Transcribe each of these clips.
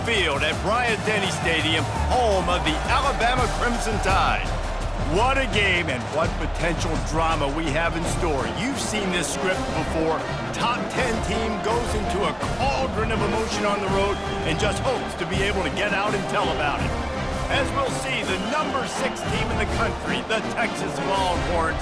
Field at Bryant-Denny Stadium, home of the Alabama Crimson Tide. What a game and what potential drama we have in store. You've seen this script before. Top 10 team goes into a cauldron of emotion on the road and just hopes to be able to get out and tell about it. As we'll see, the number 6 team in the country, the Texas Longhorns,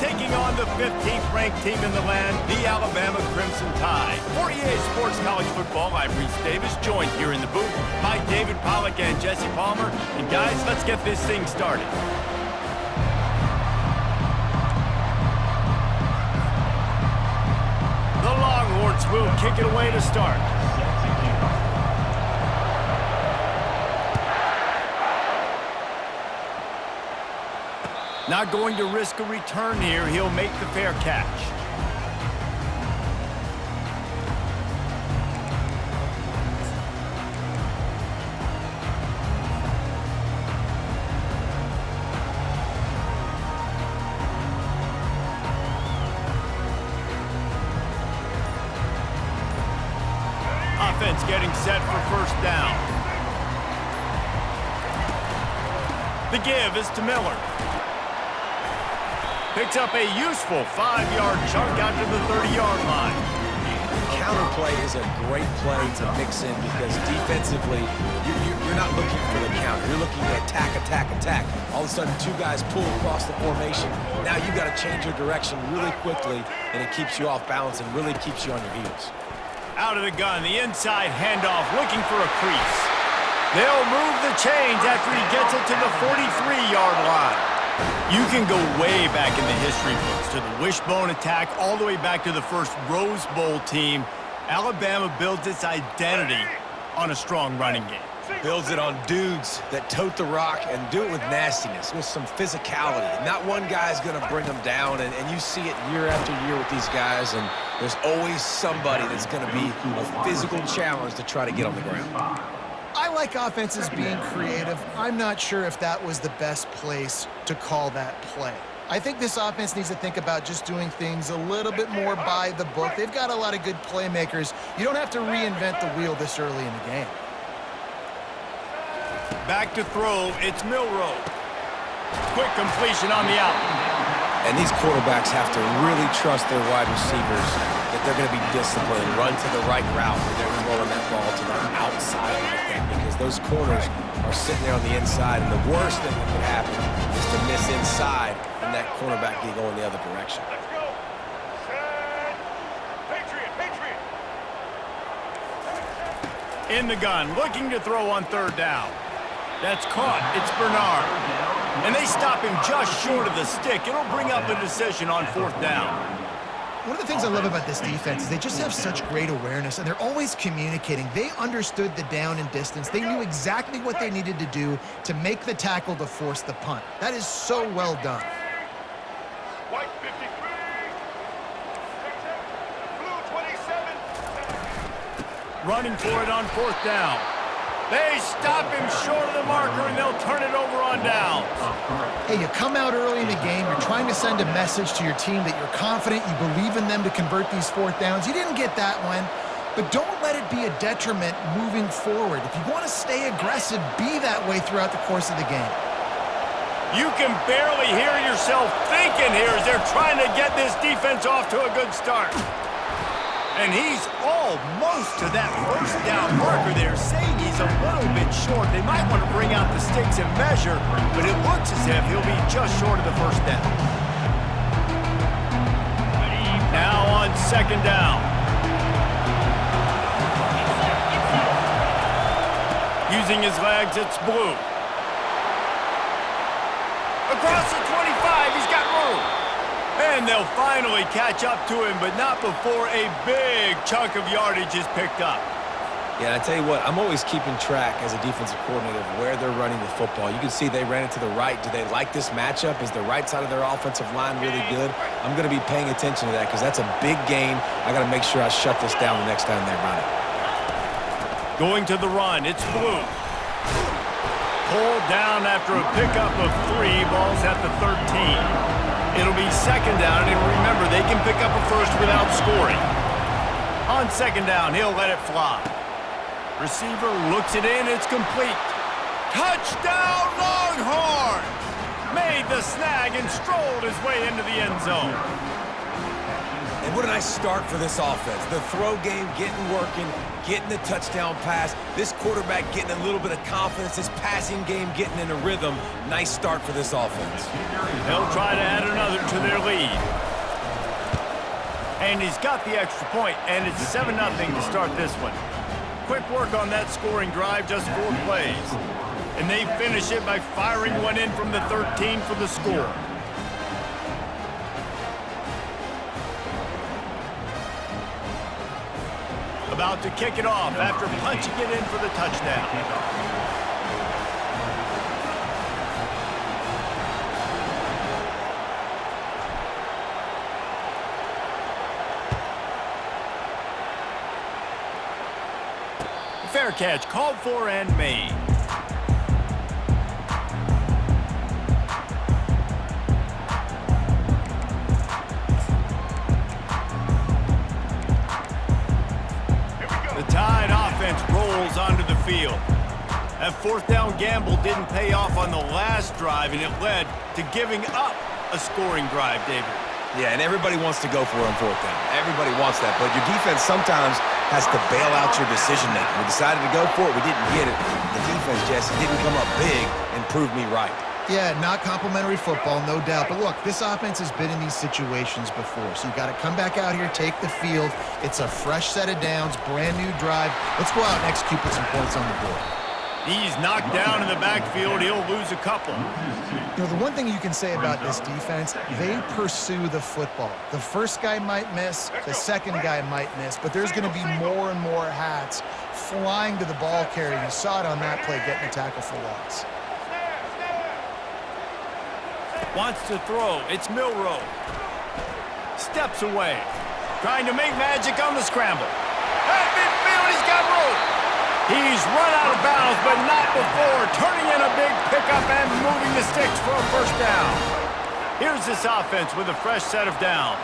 taking on the 15th ranked team in the land, the Alabama Crimson Tide. For EA Sports College Football, I'm Reese Davis, joined here in the booth by David Pollack and Jesse Palmer. And guys, let's get this thing started. The Longhorns will kick it away to start. Not going to risk a return here. He'll make the fair catch. Offense getting set for first down. The give is to Miller. Picks up a useful 5-yard chunk out to the 30-yard line. Counter play is a great play to mix in because defensively, you're not looking for the counter. You're looking at attack, attack, attack. All of a sudden, 2 guys pull across the formation. Now you got to change your direction really quickly, and it keeps you off balance and really keeps you on your heels. Out of the gun, the inside handoff, looking for a crease. They'll move the chains after he gets it to the 43-yard line. You can go way back in the history books to the wishbone attack all the way back to the first Rose Bowl team. Alabama builds its identity on a strong running game. Builds it on dudes that tote the rock and do it with nastiness, with some physicality. Not one guy's going to bring them down, and you see it year after year with these guys, and there's always somebody that's going to be a physical challenge to try to get on the ground. I like offenses being creative. I'm not sure if that was the best place to call that play. I think this offense needs to think about just doing things a little bit more by the book. They've got a lot of good playmakers. You don't have to reinvent the wheel this early in the game. Back to throw, it's Milroe. Quick completion on the out. And these quarterbacks have to really trust their wide receivers that they're going to be disciplined, run to the right route when they're throwing that ball to the outside like that, because those corners are sitting there on the inside, and the worst thing that could happen is to miss inside and that cornerback get going the other direction. Let's go. Set. Patriot, Patriot. In the gun, looking to throw on third down. That's caught. It's Bernard. And they stop him just short of the stick. It'll bring up a decision on fourth down. One of the things I love about this defense is they just have such great awareness, and they're always communicating. They understood the down and distance. They knew exactly what they needed to do to make the tackle to force the punt. That is so well done. White 53. Blue 27. Running for it on fourth down. They stop him short of the marker, and they'll turn it over on downs. Hey, you come out early in the game, you're trying to send a message to your team that you're confident, you believe in them to convert these fourth downs. You didn't get that one, but don't let it be a detriment moving forward. If you want to stay aggressive, be that way throughout the course of the game. You can barely hear yourself thinking here as they're trying to get this defense off to a good start. And he's almost to that first down marker there, saying he's a little bit short. They might want to bring out the sticks and measure, but it looks as if he'll be just short of the first down. Now on second down. Using his legs, it's Blue. Across the 25, he's got room. And they'll finally catch up to him, but not before a big chunk of yardage is picked up. Yeah, I tell you what, I'm always keeping track as a defensive coordinator of where they're running the football. You can see they ran it to the right. Do they like this matchup? Is the right side of their offensive line really good? I'm going to be paying attention to that because that's a big gain. I got to make sure I shut this down the next time they run it. Going to the run, it's Blue. Pulled down after a pickup of 3, balls at the 13. It'll be second down, and remember, they can pick up a first without scoring. On second down, he'll let it fly. Receiver looks it in, it's complete. Touchdown, Longhorns! Made the snag and strolled his way into the end zone. And what a nice start for this offense. The throw game getting working, getting the touchdown pass. This quarterback getting a little bit of confidence. This passing game getting in a rhythm. Nice start for this offense. They'll try to add another to their lead. And he's got the extra point, and it's 7-0 to start this one. Quick work on that scoring drive, just 4 plays. And they finish it by firing one in from the 13 for the score. About to kick it off after punching it in for the touchdown. Fair catch called for and made. The Tide offense rolls onto the field. That fourth down gamble didn't pay off on the last drive, and it led to giving up a scoring drive, David. Yeah, and everybody wants to go for it on fourth down. Everybody wants that, but your defense sometimes has to bail out your decision-making. We decided to go for it. We didn't get it. The defense, Jesse, didn't come up big and prove me right. Yeah, not complimentary football, no doubt. But look, this offense has been in these situations before. So you got to come back out here, take the field. It's a fresh set of downs, brand new drive. Let's go out and execute with some points on the board. He's knocked down in the backfield. He'll lose a couple. You know, the one thing you can say about this defense, they pursue the football. The first guy might miss, the second guy might miss, but there's going to be more and more hats flying to the ball carrier. You saw it on that play, getting a tackle for loss. Wants to throw. It's Milrow. Steps away. Trying to make magic on the scramble. At midfield, he's got room. He's run out of bounds, but not before turning in a big pickup and moving the sticks for a first down. Here's this offense with a fresh set of downs.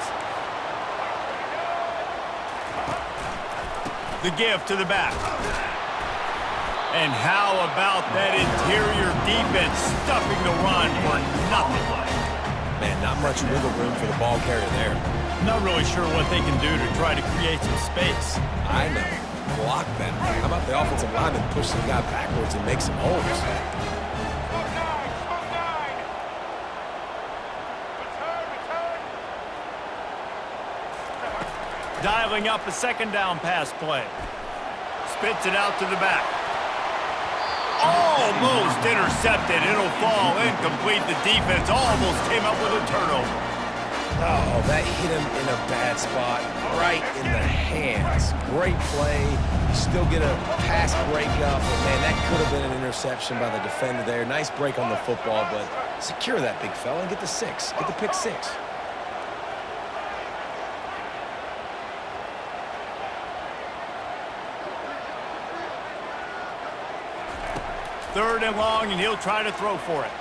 The give to the back. And how about that interior defense stuffing the run for nothing? Man, not much wiggle room for the ball carrier there. Not really sure what they can do to try to create some space. I know. Block that. How about the offensive lineman push some guy backwards and make some holes? Dialing up a second down pass play. Spits it out to the back. Almost intercepted. It'll fall incomplete. The defense almost came up with a turnover. Oh, that hit him in a bad spot, right in the hands. Great play. You still get a pass breakup, but man, that could have been an interception by the defender there. Nice break on the football, but secure that big fella and get the 6. Get the pick 6. Third and long, and he'll try to throw for it.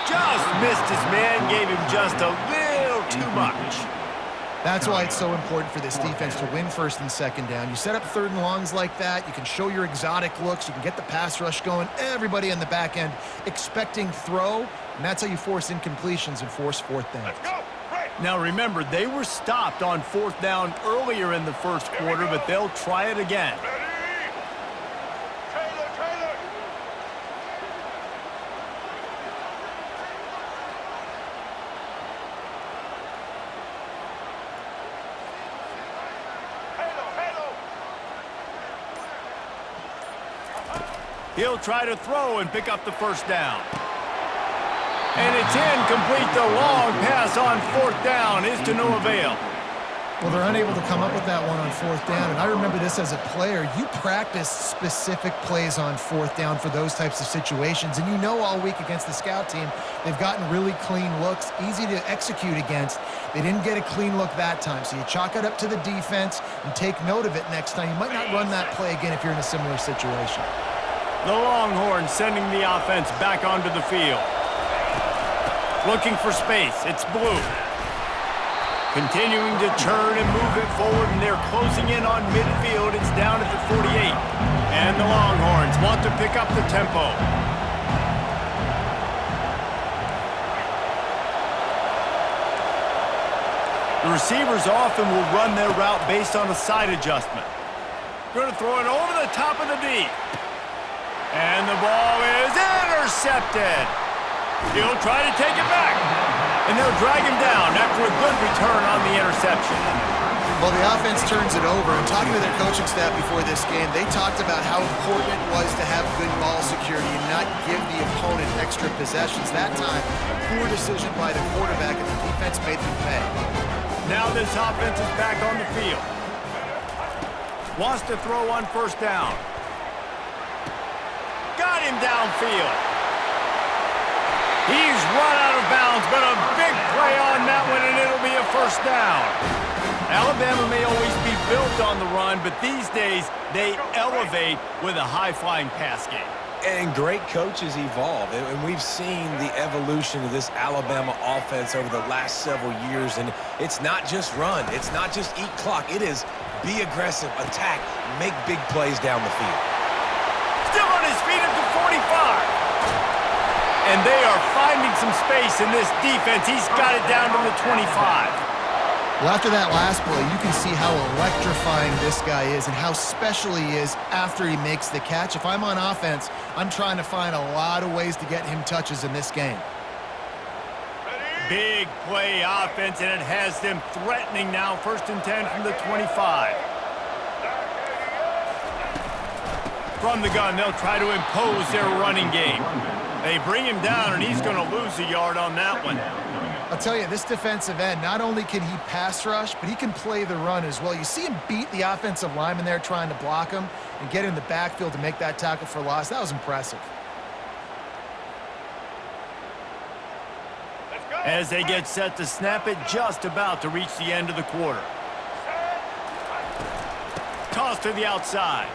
Just missed his man, gave him just a little too much. That's why it's so important for this defense to win first and second down. You set up third and longs like that, you can show your exotic looks, you can get the pass rush going, everybody on the back end expecting throw, and that's how you force incompletions and force fourth downs. Now remember, they were stopped on fourth down earlier in the first quarter, but they'll try it again. He'll try to throw and pick up the first down. And it's incomplete. The long pass on fourth down is to no avail. Well, they're unable to come up with that one on fourth down, and I remember this as a player. You practice specific plays on fourth down for those types of situations, and you know all week against the scout team, they've gotten really clean looks, easy to execute against. They didn't get a clean look that time, so you chalk it up to the defense and take note of it next time. You might not run that play again if you're in a similar situation. The Longhorns sending the offense back onto the field. Looking for space. It's Blue. Continuing to turn and move it forward, and they're closing in on midfield. It's down at the 48. And the Longhorns want to pick up the tempo. The receivers often will run their route based on a side adjustment. Going to throw it over the top of the D. And the ball is intercepted. He'll try to take it back. And they'll drag him down after a good return on the interception. Well, the offense turns it over, and talking to their coaching staff before this game, they talked about how important it was to have good ball security and not give the opponent extra possessions. That time, poor decision by the quarterback, and the defense made them pay. Now this offense is back on the field. Wants to throw on first down. Got him downfield. He's run out of bounds, but a big play on that one, and it'll be a first down. Alabama may always be built on the run, but these days they elevate with a high-flying pass game. And great coaches evolve, and we've seen the evolution of this Alabama offense over the last several years, and it's not just run, it's not just eat clock, it is be aggressive, attack, make big plays down the field. Still on his feet at the 45. And they are finding some space in this defense. He's got it down to the 25. Well, after that last play, you can see how electrifying this guy is and how special he is after he makes the catch. If I'm on offense, I'm trying to find a lot of ways to get him touches in this game. Big play offense, and it has them threatening now. 1st and 10 from the 25. From the gun, they'll try to impose their running game. They bring him down, and he's going to lose a yard on that one. I'll tell you, this defensive end, not only can he pass rush, but he can play the run as well. You see him beat the offensive lineman there trying to block him and get in the backfield to make that tackle for loss. That was impressive. As they get set to snap it, just about to reach the end of the quarter. Toss to the outside.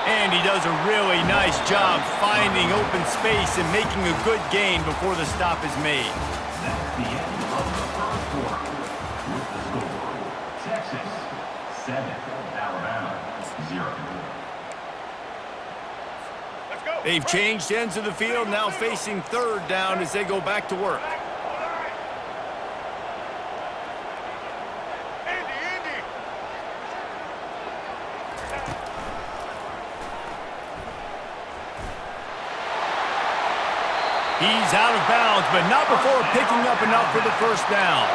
And he does a really nice job finding open space and making a good gain before the stop is made. That's the end of the first quarter. With the score, Texas 7, Alabama 0. Let's go. They've changed ends of the field, now facing 3rd down as they go back to work. Indy. He's out of bounds, but not before picking up enough for the first down.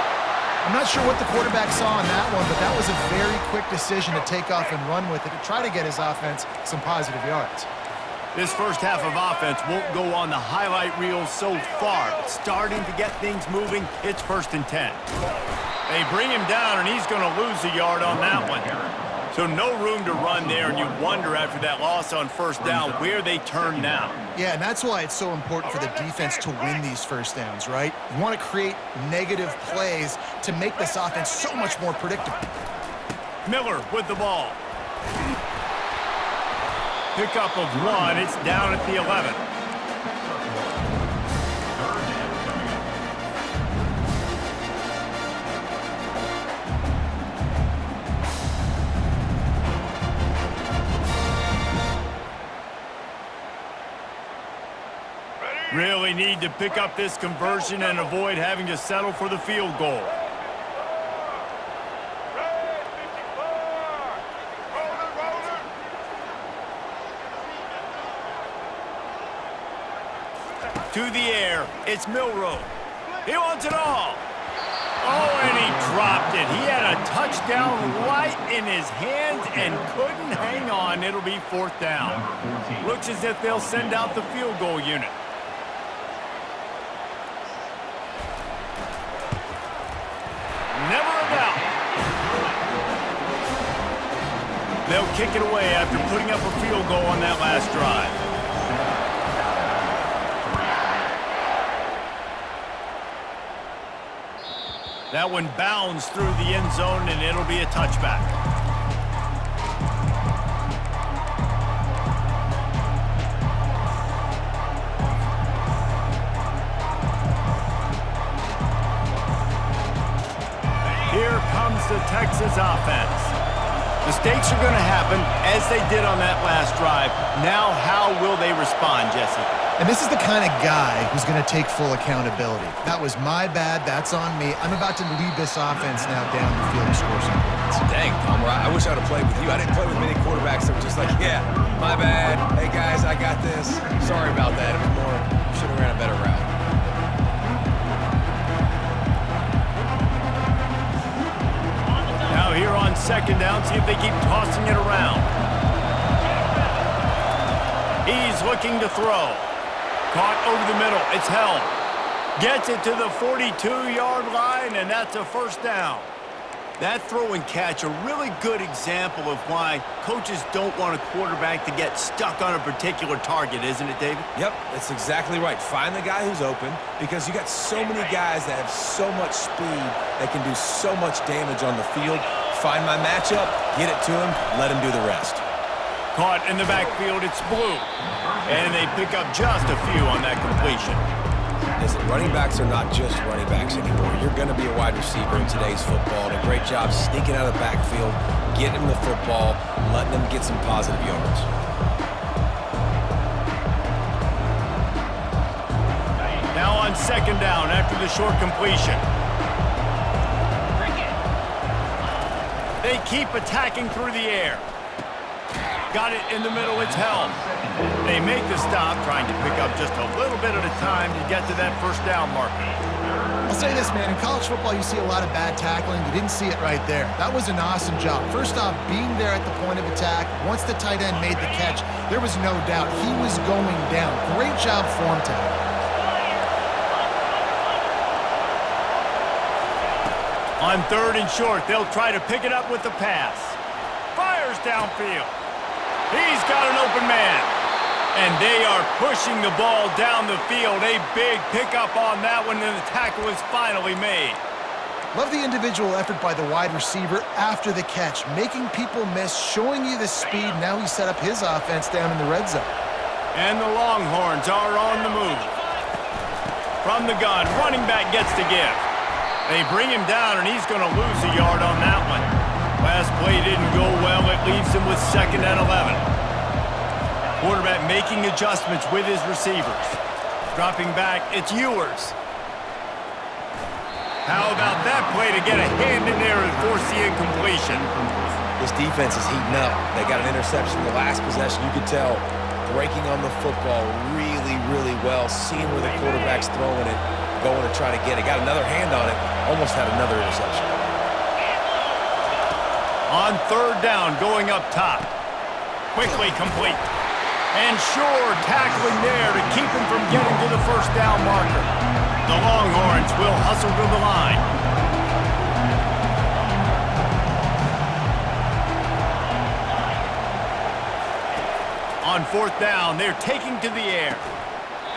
I'm not sure what the quarterback saw on that one, but that was a very quick decision to take off and run with it to try to get his offense some positive yards. This first half of offense won't go on the highlight reel so far, but starting to get things moving, it's 1st and 10. They bring him down, and he's going to lose a yard on that one. So no room to run there, and you wonder after that loss on first down where they turn now. Yeah, and that's why it's so important for the defense to win these first downs, right? You want to create negative plays to make this offense so much more predictable. Miller with the ball. Pickup of 1. It's down at the 11. Really need to pick up this conversion and avoid having to settle for the field goal. Red 54. Rolling. To the air, it's Milroe. He wants it all. Oh, and he dropped it. He had a touchdown right in his hands and couldn't hang on. It'll be 4th down. Looks as if they'll send out the field goal unit. Never a doubt. They'll kick it away after putting up a field goal on that last drive. That one bounds through the end zone, and it'll be a touchback. Here comes the Texas Mistakes are going to happen, as they did on that last drive. Now, how will they respond, Jesse? And this is the kind of guy who's going to take full accountability. That was my bad. That's on me. I'm about to lead this offense now down the field and score some points. Dang, Omar, I wish I would have played with you. I didn't play with many quarterbacks that were just like, yeah, my bad. Hey, guys, I got this. Sorry about that. It was more, should have ran a better route. Now here on second down, see if they keep tossing it around. He's looking to throw. Caught over the middle. It's held. Gets it to the 42-yard line, and that's a first down. That throw and catch, a really good example of why coaches don't want a quarterback to get stuck on a particular target, isn't it, David? Yep, that's exactly right. Find the guy who's open because you got so many guys that have so much speed that can do so much damage on the field. Find my matchup, get it to him, let him do the rest. Caught in the backfield, it's Blue. And they pick up just a few on that completion. Listen, running backs are not just running backs anymore. You're going to be a wide receiver in today's football. And a great job sneaking out of the backfield, getting them the football, letting them get some positive yards. Now on second down after the short completion. They keep attacking through the air. Got it in the middle, it's held. They make the stop, trying to pick up just a little bit at a time to get to that first down marker. I'll say this, man. In college football, you see a lot of bad tackling. You didn't see it right there. That was an awesome job. First off, being there at the point of attack. Once the tight end made the catch, there was no doubt he was going down. Great job form tackle. On third and short, they'll try to pick it up with the pass. Fires downfield. He's got an open man. And they are pushing the ball down the field. A big pickup on that one, and the tackle is finally made. Love the individual effort by the wide receiver after the catch, making people miss, showing you the speed. Now he set up his offense down in the red zone. And the Longhorns are on the move. From the gun, running back gets to give. They bring him down, and he's going to lose a yard on that one. Last play didn't go well. It leaves him with second and 11. Quarterback making adjustments with his receivers. Dropping back, it's Ewers. How about that play to get a hand in there and force the incompletion? This defense is heating up. They got an interception the last possession. You could tell breaking on the football really, really well, seeing where the quarterback's throwing it, going to try to get it. Got another hand on it, almost had another interception. On third down, going up top. Quickly complete. And sure, tackling there to keep him from getting to the first down marker. The Longhorns will hustle to the line. On fourth down, they're taking to the air.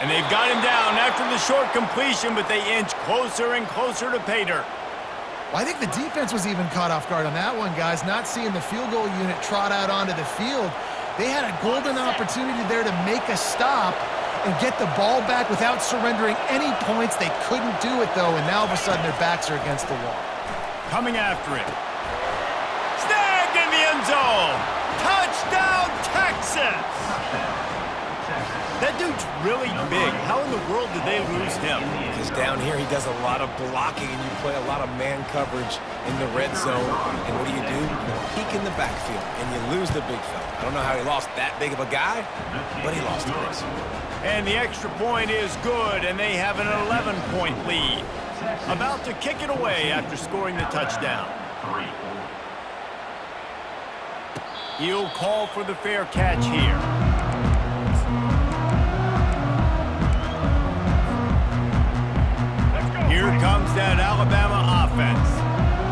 And they've got him down after the short completion, but they inch closer and closer to pay dirt. Well, I think the defense was even caught off guard on that one, guys. Not seeing the field goal unit trot out onto the field. They had a golden opportunity there to make a stop and get the ball back without surrendering any points. They couldn't do it, though, and now all of a sudden their backs are against the wall. Coming after it. Snagged in the end zone. Touchdown, Texas! That dude's really big. How in the world did they lose him? Because down here he does a lot of blocking and you play a lot of man coverage in the red zone. And what do? You peek in the backfield and you lose the big fella. I don't know how he lost that big of a guy, but he lost the race. And the extra point is good, and they have an 11-point lead. About to kick it away after scoring the touchdown. He'll call for the fair catch here. Here comes that Alabama offense.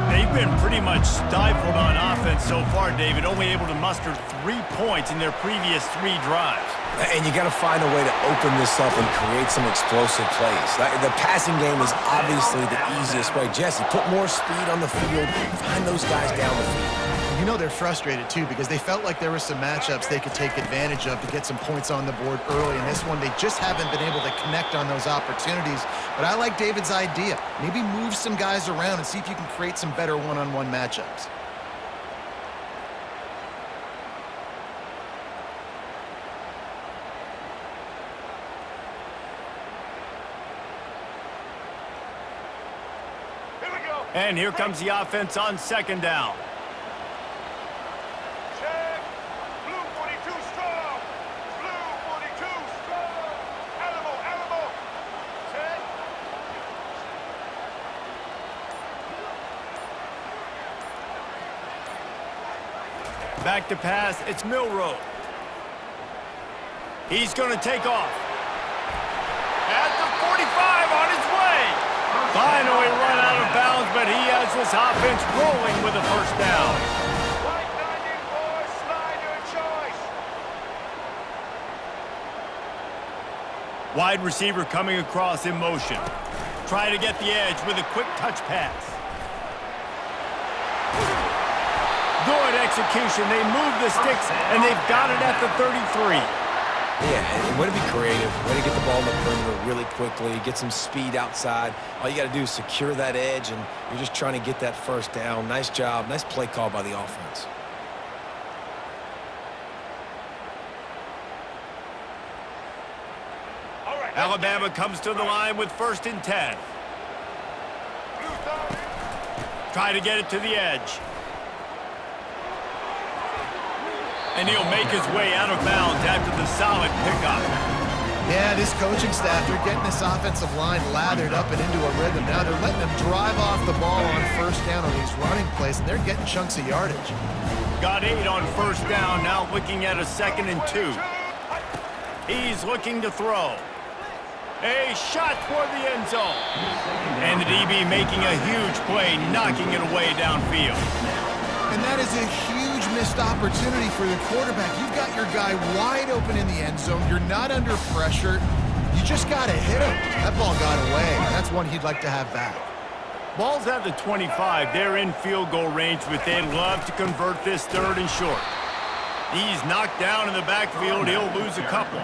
They've been pretty much stifled on offense so far, David, only able to muster 3 points in their previous 3 drives. And you got to find a way to open this up and create some explosive plays. The passing game is obviously the easiest way. Jesse, put more speed on the field, find those guys down the field. You know they're frustrated, too, because they felt like there were some matchups they could take advantage of to get some points on the board early. In this one, they just haven't been able to connect on those opportunities. But I like David's idea. Maybe move some guys around and see if you can create some better one-on-one matchups. And here comes the offense on second down. Check. Blue 42 strong. Blue 42 strong. Alamo, Alamo. Check. Back to pass, it's Milrow. He's going to take off. At the 45 on his way. Finally run out of bounds, but he has this offense rolling with a first down. White 94, slide your choice. Wide receiver coming across in motion. Try to get the edge with a quick touch pass. Good execution. They move the sticks, and they've got it at the 33. Yeah, and way to be creative, way to get the ball in the perimeter really quickly, get some speed outside. All you got to do is secure that edge, and you're just trying to get that first down. Nice job, nice play call by the offense. All right. Alabama comes to the line with 1st and 10. Blue thumb. Try to get it to the edge. And he'll make his way out of bounds after the solid pickup. Yeah, this coaching staff, they're getting this offensive line lathered up and into a rhythm. Now they're letting them drive off the ball on first down on these running plays, and they're getting chunks of yardage. Got 8 on first down, now looking at a 2nd and 2. He's looking to throw. A shot toward the end zone. And the DB making a huge play, knocking it away downfield. And that is a huge missed opportunity for the quarterback. You've got your guy wide open in the end zone. You're not under pressure. You just got to hit him. That ball got away. That's one he'd like to have back. Ball's at the 25. They're in field goal range, but they'd love to convert this 3rd and short. He's knocked down in the backfield. He'll lose a couple.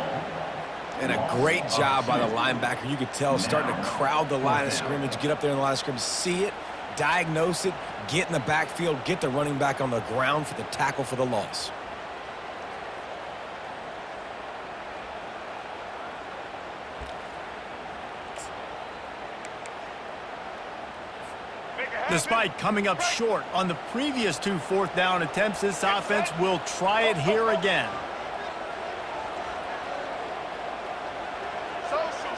And a great job by the linebacker. You could tell starting to crowd the line of scrimmage, get up there in the line of scrimmage, see it, diagnose it, get in the backfield, get the running back on the ground for the tackle for the loss. Despite coming up short on the previous 2 4th down attempts, this offense will try it here again. Social.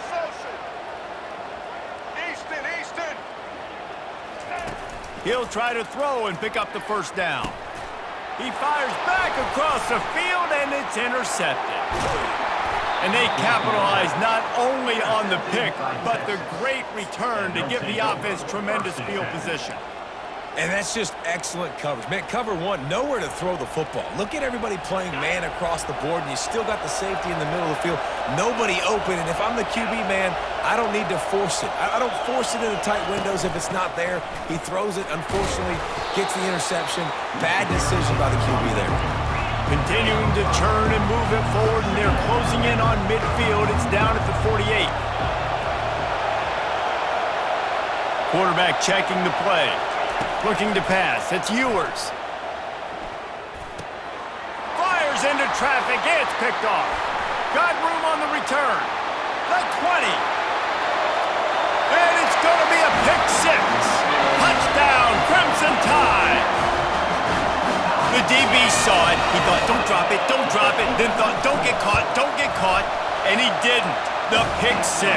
Easton. He'll try to throw and pick up the first down. He fires back across the field, and it's intercepted. And they capitalize not only on the pick, but the great return to give the offense tremendous field position. And that's just excellent coverage. Man, cover one, nowhere to throw the football. Look at everybody playing man across the board, and you still got the safety in the middle of the field. Nobody open, and if I'm the QB, man, I don't need to force it. I don't force it into tight windows if it's not there. He throws it, unfortunately, gets the interception. Bad decision by the QB there. Continuing to turn and move it forward, and they're closing in on midfield. It's down at the 48. Quarterback checking the play. Looking to pass. It's Ewers. Fires into traffic. It's picked off. Got room on the return. The 20. And it's going to be a pick 6. Touchdown, Crimson Tide. The DB saw it. He thought, don't drop it, don't drop it. Then thought, don't get caught, don't get caught. And he didn't. The pick 6.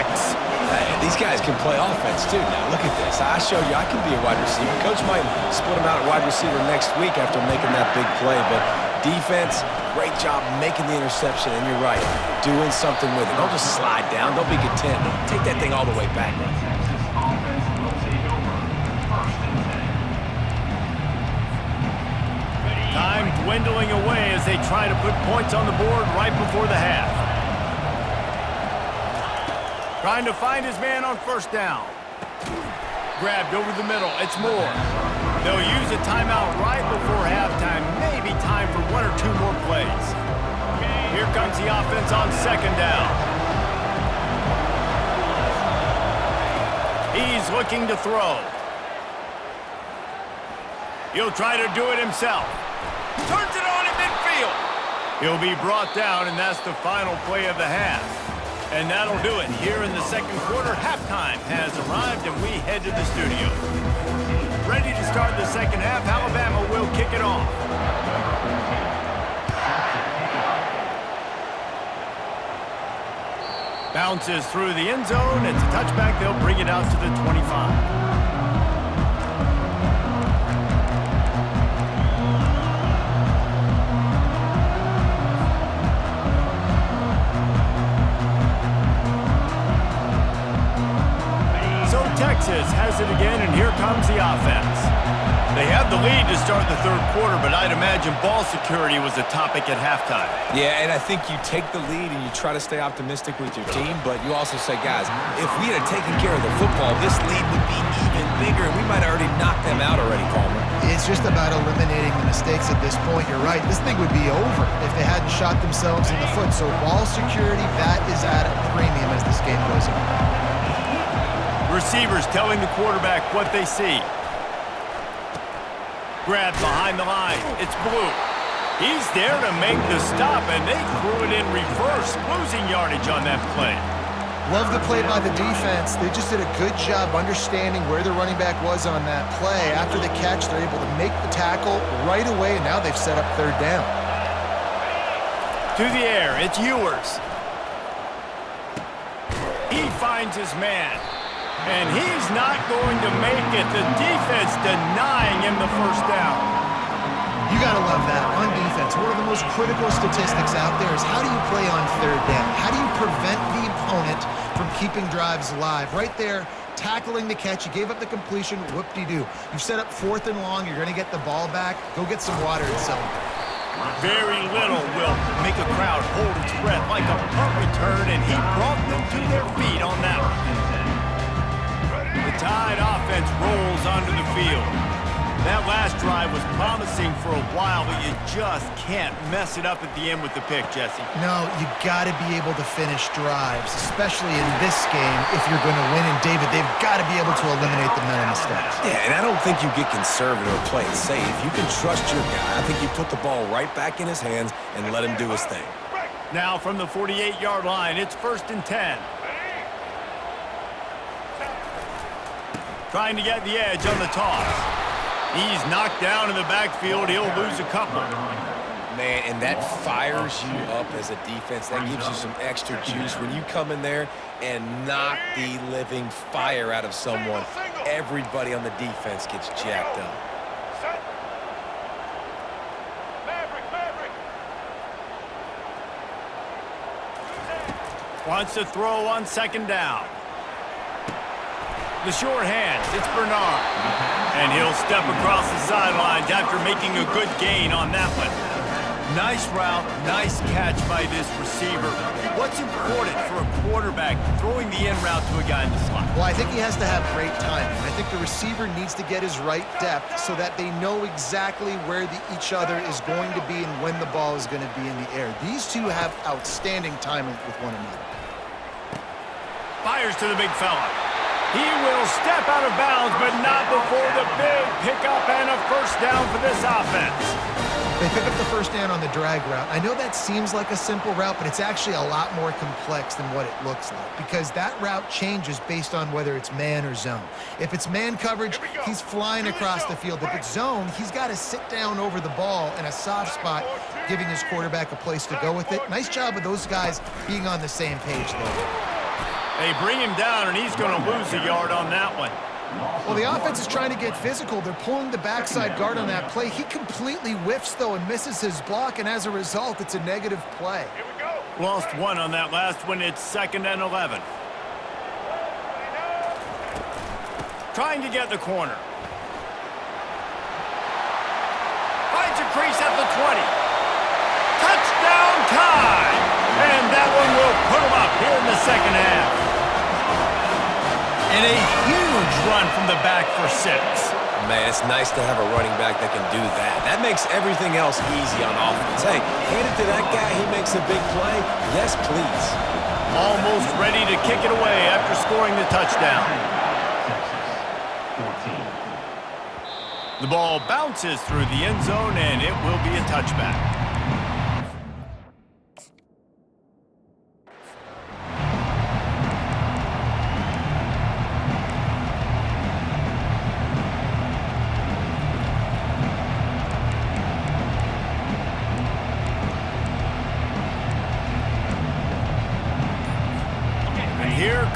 Hey, these guys can play offense, too. Now, look at this. I showed you I can be a wide receiver. Coach might split him out at wide receiver next week after making that big play. But defense, great job making the interception. And you're right, doing something with it. Don't just slide down. Don't be content. Take that thing all the way back. Texas offense will take over. 1st and 10. Time dwindling away as they try to put points on the board right before the half. Trying to find his man on first down. Grabbed over the middle. It's Moore. They'll use a timeout right before halftime. Maybe time for 1 or 2 more plays. Here comes the offense on second down. He's looking to throw. He'll try to do it himself. Turns it on in midfield. He'll be brought down, and that's the final play of the half. And that'll do it here in the second quarter. Halftime has arrived, and we head to the studio. ready to start the second half. Alabama will kick it off. Bounces through the end zone. It's a touchback. They'll bring it out to the 25. Texas has it again, and here comes the offense. They have the lead to start the third quarter, but I'd imagine ball security was a topic at halftime. Yeah, and I think you take the lead and you try to stay optimistic with your team, but you also say, guys, if we had taken care of the football, this lead would be even bigger, and we might have already knocked them out already, Palmer. It's just about eliminating the mistakes at this point. You're right. This thing would be over if they hadn't shot themselves in the foot. So ball security, that is at a premium as this game goes on. Receivers telling the quarterback what they see. Grab behind the line. It's Blue. He's there to make the stop, and they threw it in reverse, losing yardage on that play. Love the play by the defense. They just did a good job understanding where the running back was on that play. After the catch, they're able to make the tackle right away, and now they've set up third down. To the air, it's Ewers. He finds his man. And he's not going to make it. The defense denying him the first down. You got to love that on defense. One of the most critical statistics out there is how do you play on third down? How do you prevent the opponent from keeping drives alive? Right there, tackling the catch. You gave up the completion. Whoop-de-doo. You've set up fourth and long. You're going to get the ball back. Go get some water and celebrate. Very little will make a crowd hold its breath like a punt return, and he brought them to their feet on that one. The Tide offense rolls onto the field. That last drive was promising for a while, but you just can't mess it up at the end with the pick, Jesse. No, you got to be able to finish drives, especially in this game if you're going to win. And, David, they've got to be able to eliminate the mental mistakes. Yeah, and I don't think you get conservative or play it safe. You can trust your guy. I think you put the ball right back in his hands and let him do his thing. Now from the 48-yard line, it's 1st and 10. Trying to get the edge on the toss. He's knocked down in the backfield. He'll lose a couple. Man, and that fires you up as a defense. That gives you some extra juice. When you come in there and knock the living fire out of someone, everybody on the defense gets jacked up. Wants to throw on 2nd down. The short hands, it's Bernard. And he'll step across the sidelines after making a good gain on that one. Nice route, nice catch by this receiver. What's important for a quarterback throwing the in route to a guy in the slot? Well, I think he has to have great timing. I think the receiver needs to get his right depth so that they know exactly where each other is going to be and when the ball is going to be in the air. These two have outstanding timing with one another. Fires to the big fella. He will step out of bounds, but not before the big pickup and a first down for this offense. They pick up the first down on the drag route. I know that seems like a simple route, but it's actually a lot more complex than what it looks like because that route changes based on whether it's man or zone. If it's man coverage, he's flying across the field. If it's zone, he's got to sit down over the ball in a soft spot, giving his quarterback a place to go with it. Nice job of those guys being on the same page there. They bring him down, and he's going to lose a yard on that one. Well, the offense is trying to get physical. They're pulling the backside guard on that play. He completely whiffs, though, and misses his block, and as a result, it's a negative play. Here we go. Lost one on that last one. It's 2nd and 11. Trying to get the corner. Finds a crease at the 20. Touchdown time! And that one will put him up here in the second half. And a huge run from the back for 6. Man, it's nice to have a running back that can do that. That makes everything else easy on offense. Hey, hand it to that guy. He makes a big play. Yes, please. Almost ready to kick it away after scoring the touchdown. The ball bounces through the end zone, and it will be a touchback.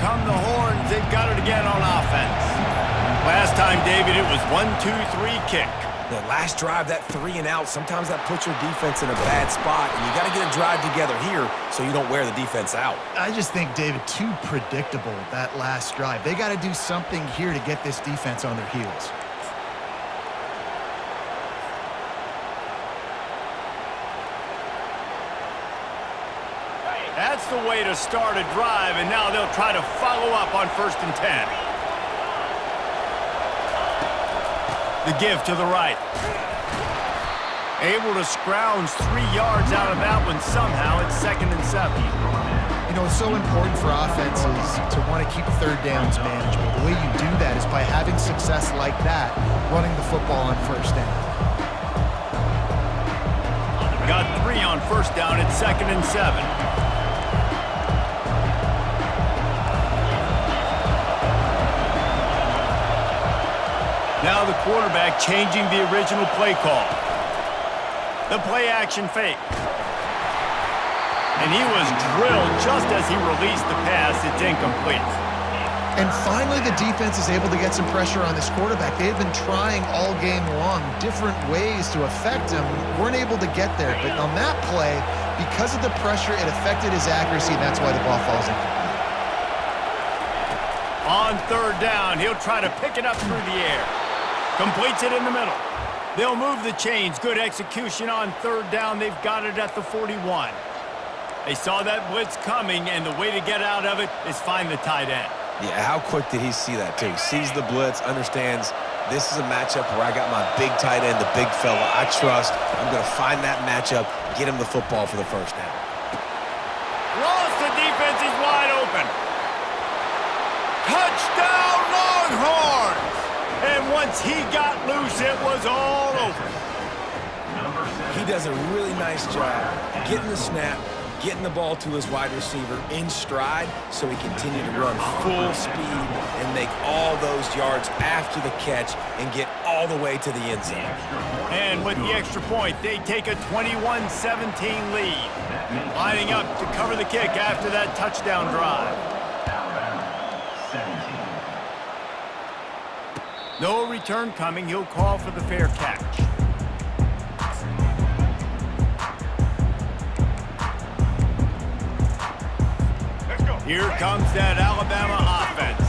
come the horns. They've got it again on offense. Last time, David, it was 1-2-3 kick. The last drive, that 3 and out, sometimes that puts your defense in a bad spot, and you got to get a drive together here so you don't wear the defense out. I just think, David, too predictable, that last drive. They got to do something here to get this defense on their heels. That's the way to start a drive, and now they'll try to follow up on 1st and 10. The give to the right. Able to scrounge 3 yards out of that one somehow. It's 2nd and 7. You know, it's so important for offenses to want to keep third downs manageable. The way you do that is by having success like that, running the football on 1st down. Got 3 on 1st down. It's 2nd and 7. Now the quarterback changing the original play call. The play action fake. And he was drilled just as he released the pass. It's incomplete. And finally, the defense is able to get some pressure on this quarterback. They've been trying all game long different ways to affect him. Weren't able to get there. But on that play, because of the pressure, it affected his accuracy, and that's why the ball falls incomplete. On 3rd down, he'll try to pick it up through the air. Completes it in the middle. They'll move the chains. Good execution on 3rd down. They've got it at the 41. They saw that blitz coming, and the way to get out of it is find the tight end. Yeah, how quick did he see that, too? Sees the blitz, understands this is a matchup where I got my big tight end, the big fella I trust. I'm going to find that matchup, get him the football for the 1st down. Lost, the defense is wide open. Touchdown, Longhorns! And once he got loose, it was all over. He does a really nice job getting the snap, getting the ball to his wide receiver in stride so he continued to run full speed and make all those yards after the catch and get all the way to the end zone. And with the extra point, they take a 21-17 lead, lining up to cover the kick after that touchdown drive. No return coming. He'll call for the fair catch. Let's go. Here comes that Alabama offense.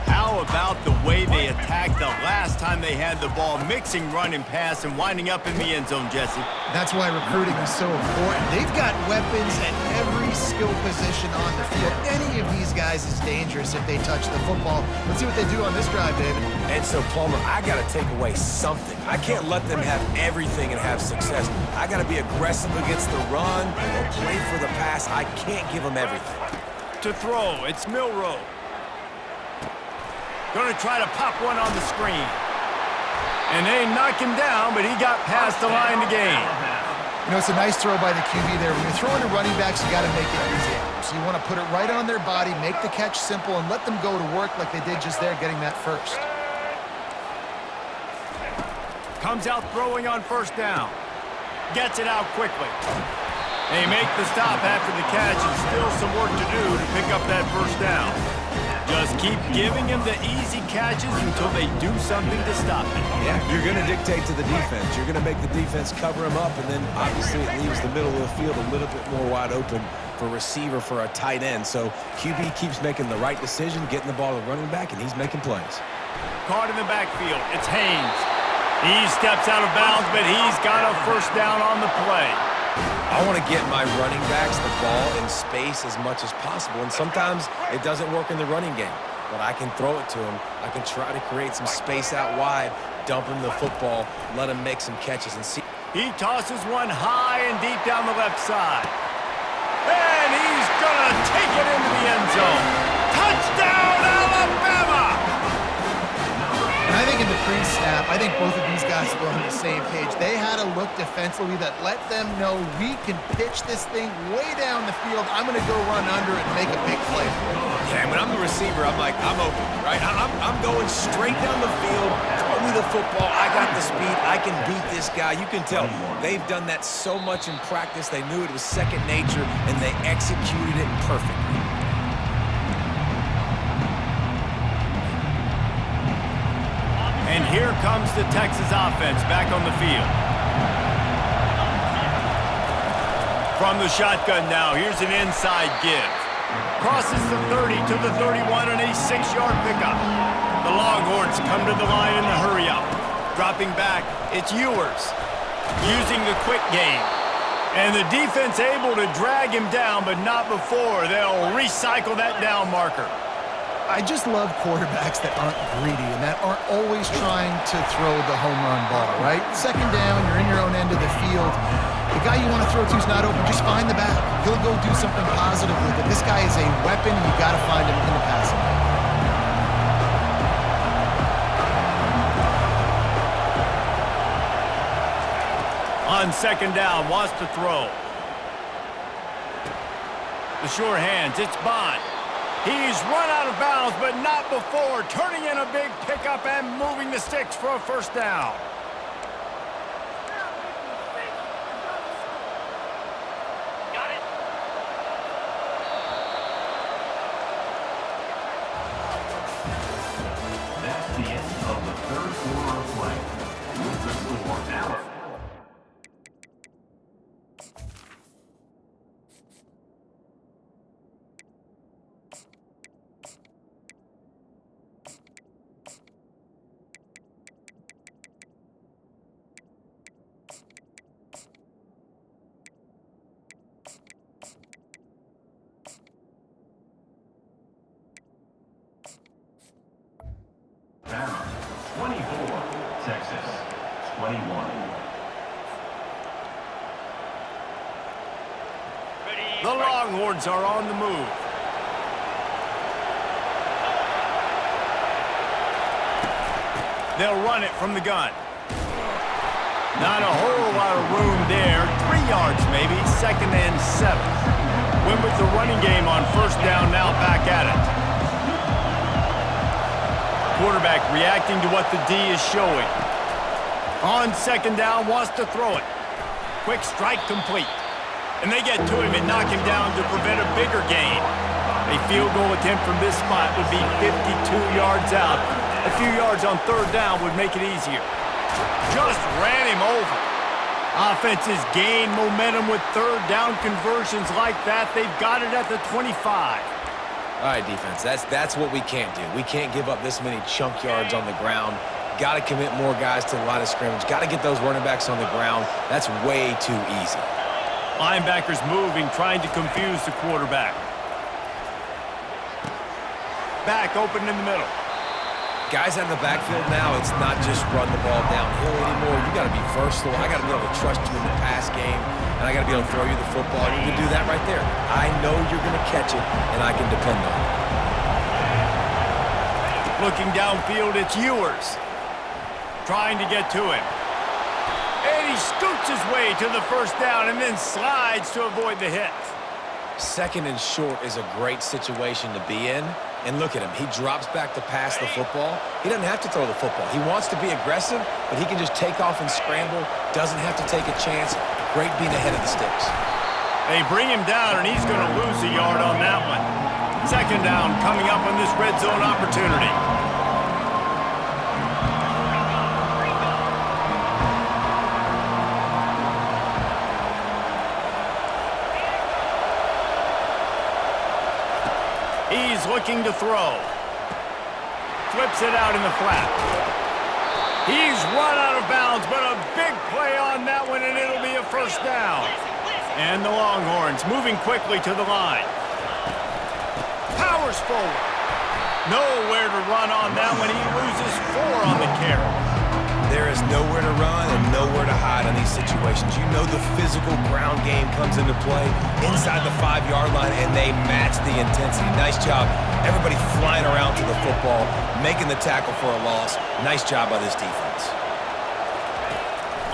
How about the way they attacked the last time they had the ball, mixing run and pass and winding up in the end zone, Jesse? That's why recruiting is so important. They've got weapons at every skill position on the field. Any of these guys is dangerous if they touch the football. Let's see what they do on this drive, David. And so, Palmer, I got to take away something. I can't let them have everything and have success. I got to be aggressive against the run or play for the pass. I can't give them everything. To throw, it's Milrow. Going to try to pop one on the screen. And they knock him down, but he got past the line to gain. You know, it's a nice throw by the QB there. When you're throwing to running backs, you got to make it easy. So you want to put it right on their body, make the catch simple, and let them go to work like they did just there, getting that first. Comes out throwing on 1st down. Gets it out quickly. They make the stop after the catch, and still some work to do to pick up that 1st down. Just keep giving him the easy catches until they do something to stop it. Yeah, you're going to dictate to the defense. You're going to make the defense cover him up, and then obviously it leaves the middle of the field a little bit more wide open for receiver, for a tight end. So QB keeps making the right decision, getting the ball to running back, and he's making plays. Caught in the backfield. It's Haynes. He steps out of bounds, but he's got a 1st down on the play. I want to get my running backs the ball in space as much as possible, and sometimes it doesn't work in the running game, but I can throw it to him. I can try to create some space out wide, dump him the football, let him make some catches and see. He tosses one high and deep down the left side. And he's going to take it into the end zone. Touchdown, Alabama! And I think in the pre-snap, I think both of these guys were on the same page. They had a look defensively that let them know we can pitch this thing way down the field. I'm going to go run under it and make a big play. Yeah, when I'm the receiver, I'm like, I'm open, right? I'm going straight down the field, throw me the football. I got the speed. I can beat this guy. You can tell they've done that so much in practice. They knew it was second nature, and they executed it perfectly. And here comes the Texas offense back on the field. From the shotgun now, here's an inside give. Crosses the 30 to the 31 and a 6-yard pickup. The Longhorns come to the line in the hurry-up. Dropping back, it's Ewers. Using the quick game. And the defense able to drag him down, but not before. They'll recycle that down marker. I just love quarterbacks that aren't greedy and that aren't always trying to throw the home run ball, right? Second down, you're in your own end of the field. The guy you want to throw to is not open. Just find the back. He'll go do something positive with it. This guy is a weapon, and you got to find him in the passing game. On second down, wants to throw. The sure hands, it's Bond. He's run out of bounds, but not before. Turning in a big pickup and moving the sticks for a first down. Got it. That's the end of the third quarter of play. With the score now. Bama, 24, Texas, 21. The Longhorns are on the move. They'll run it from the gun. Not a whole lot of room there. 3 yards maybe, 2nd and 7. Win with the running game on first down, now back at it. Quarterback reacting to what the D is showing. On second down, wants to throw it. Quick strike complete. And they get to him and knock him down to prevent a bigger gain. A field goal attempt from this spot would be 52 yards out. A few yards on third down would make it easier. Just ran him over. Offenses gain momentum with third down conversions like that. They've got it at the 25. All right, defense, that's what we can't do. We can't give up this many chunk yards on the ground. Got to commit more guys to the line of scrimmage. Got to get those running backs on the ground. That's way too easy. Linebackers moving, trying to confuse the quarterback. Back open in the middle. Guys out of the backfield now, it's not just run the ball downhill anymore. You got to be versatile. I got to be able to trust you in the pass game, and I got to be able to throw you the football. You can do that right there. I know you're going to catch it, and I can depend on it. Looking downfield, it's Ewers. Trying to get to him. And he scoots his way to the first down and then slides to avoid the hit. Second and short is a great situation to be in. And look at him. He drops back to pass the football. He doesn't have to throw the football. He wants to be aggressive, but he can just take off and scramble. Doesn't have to take a chance. Great being ahead of the sticks. They bring him down, and he's going to lose a yard on that one. Second down coming up on this red zone opportunity. He's looking to throw. Flips it out in the flat. He's run out of bounds, but a big play on that one, and it'll be a first down. And the Longhorns moving quickly to the line. Powers forward. Nowhere to run on that one. He loses 4 on the carry. There is nowhere to run and nowhere to hide on these situations. You know the physical ground game comes into play inside the 5-yard line, and they match the intensity. Nice job. Everybody flying around to the football, making the tackle for a loss. Nice job by this defense.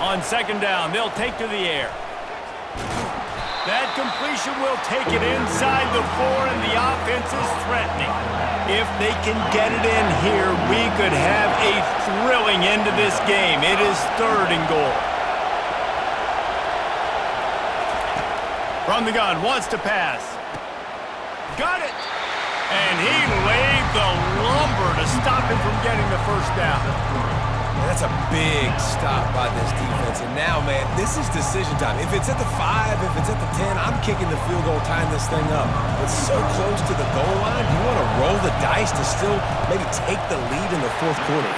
On second down, they'll take to the air. That completion will take it inside the 4, and the offense is threatening. If they can get it in here, we could have a thrilling end to this game. It is 3rd and goal. From the gun, wants to pass. Got it! And he laid the lumber to stop him from getting the first down. That's a big stop by this defense. And now, man, this is decision time. If it's at the 5, if it's at the 10, I'm kicking the field goal, tying this thing up. But so close to the goal line, you want to roll the dice to still maybe take the lead in the fourth quarter.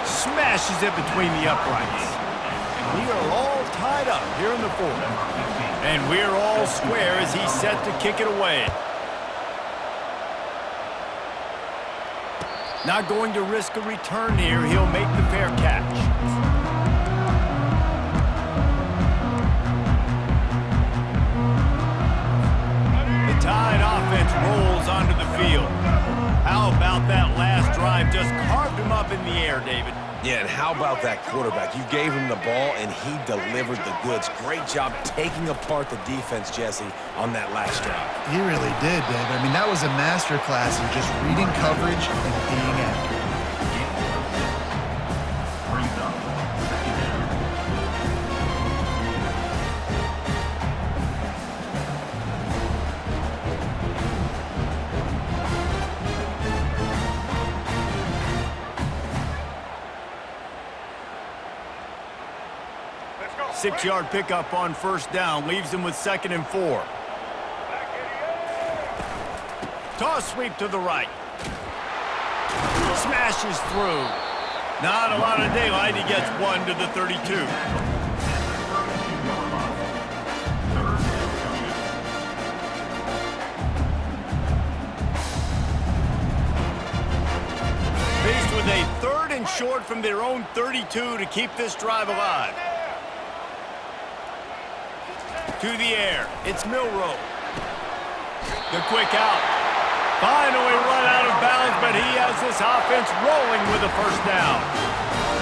Smashes it between the uprights. And we are all tied up here in the fourth. And we're all square as he's set to kick it away. Not going to risk a return here. He'll make the fair catch. The Tide offense rolls onto the field. How about that last drive? Just carved him up in the air, David. Yeah, and how about that quarterback? You gave him the ball, and he delivered the goods. Great job taking apart the defense, Jesse, on that last drive. He really did, Dave. I mean, that was a masterclass in just reading coverage and being accurate. Brings up second down. Let's go. 6-yard pickup on first down. Leaves him with 2nd and 4. Toss sweep to the right. Smashes through. Not a lot of daylight. He gets 1 to the 32. Faced with a 3rd and short from their own 32 to keep this drive alive. To the air. It's Milroe. The quick out. Finally run out of bounds, but he has this offense rolling with a first down.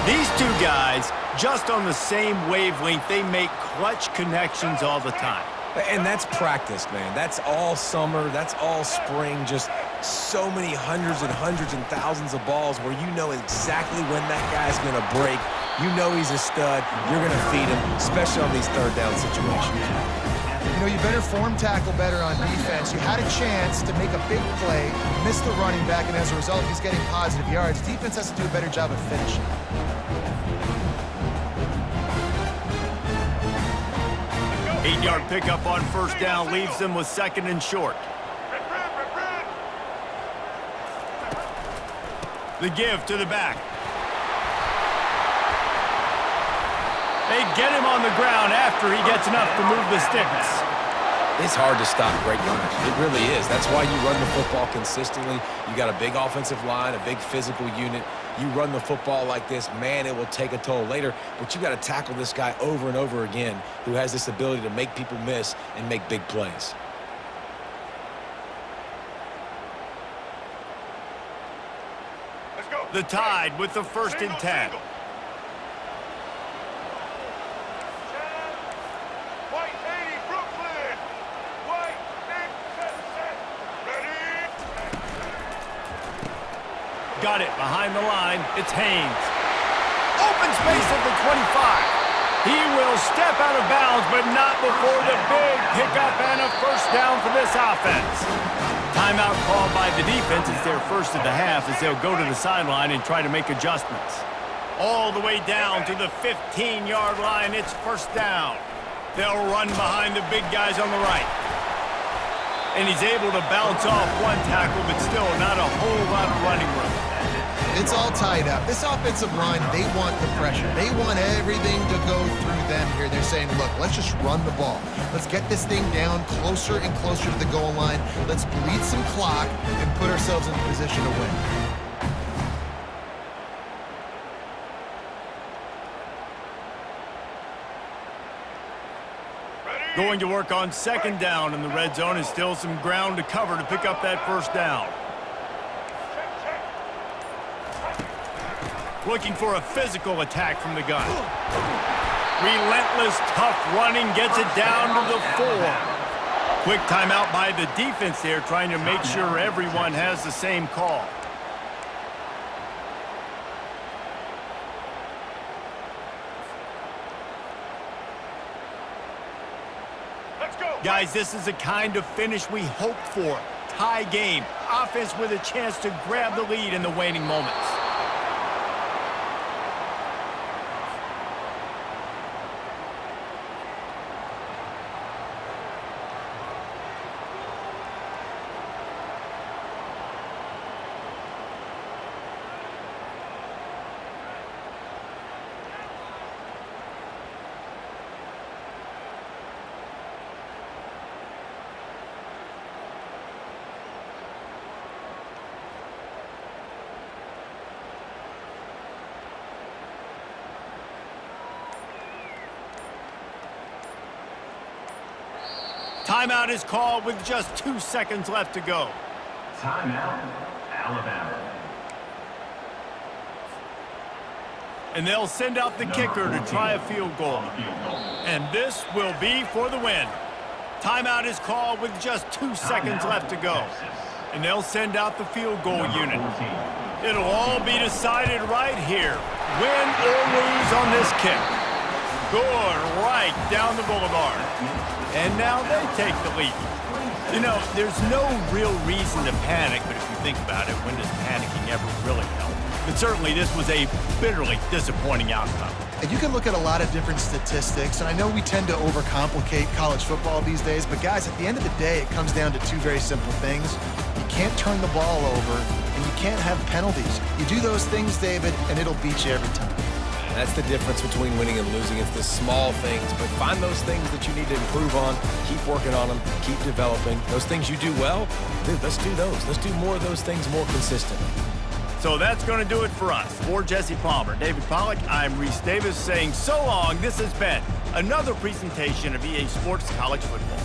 These two guys, just on the same wavelength, they make clutch connections all the time. And that's practice, man. That's all summer. That's all spring. Just so many hundreds and thousands of balls where you know exactly when that guy's going to break. You know he's a stud. You're going to feed him, especially on these 3rd down situations. You know, you better form tackle better on defense. You had a chance to make a big play, missed the running back, and as a result, he's getting positive yards. Defense has to do a better job of finishing. Eight-yard pickup on first down leaves them with 2nd and short. The give to the back. They get him on the ground after he gets enough to move the sticks. It's hard to stop great runners. It really is. That's why you run the football consistently. You got a big offensive line, a big physical unit. You run the football like this, man, it will take a toll later. But you got to tackle this guy over and over again who has this ability to make people miss and make big plays. Let's go. The Tide with the 1st and 10. White 80, Brooklyn. White, set. Ready? Got it behind the line. It's Haynes. Open space at the 25. He will step out of bounds, but not before the big pickup and a first down for this offense. Timeout called by the defense. It's their first of the half as they'll go to the sideline and try to make adjustments. All the way down to the 15-yard line. It's first down. They'll run behind the big guys on the right. And he's able to bounce off one tackle, but still not a whole lot of running room. It's all tied up. This offensive line, they want the pressure. They want everything to go through them here. They're saying, look, let's just run the ball. Let's get this thing down closer and closer to the goal line. Let's bleed some clock and put ourselves in a position to win. Going to work on 2nd down in the red zone, and still some ground to cover to pick up that first down. Looking for a physical attack from the gun. Relentless, tough running gets it down to the 4. Quick timeout by the defense there, trying to make sure everyone has the same call. Guys, this is the kind of finish we hoped for. Tie game. Offense with a chance to grab the lead in the waning moments. Timeout is called with just 2 seconds left to go. Timeout, Alabama. And they'll send out the kicker to try a field goal. And this will be for the win. Timeout is called with just 2 seconds left to go. And they'll send out the field goal unit. It'll all be decided right here. Win or lose on this kick. Good, right down the boulevard. And now they take the lead. You know, there's no real reason to panic, but if you think about it, when does panicking ever really help? But certainly this was a bitterly disappointing outcome. And you can look at a lot of different statistics, and I know we tend to overcomplicate college football these days, but guys, at the end of the day, it comes down to two very simple things. You can't turn the ball over, and you can't have penalties. You do those things, David, and it'll beat you every time. That's the difference between winning and losing. It's the small things, but find those things that you need to improve on, keep working on them, keep developing. Those things you do well, dude, let's do those. Let's do more of those things more consistently. So that's going to do it for us. For Jesse Palmer, David Pollack, I'm Reese Davis saying so long. This has been another presentation of EA Sports College Football.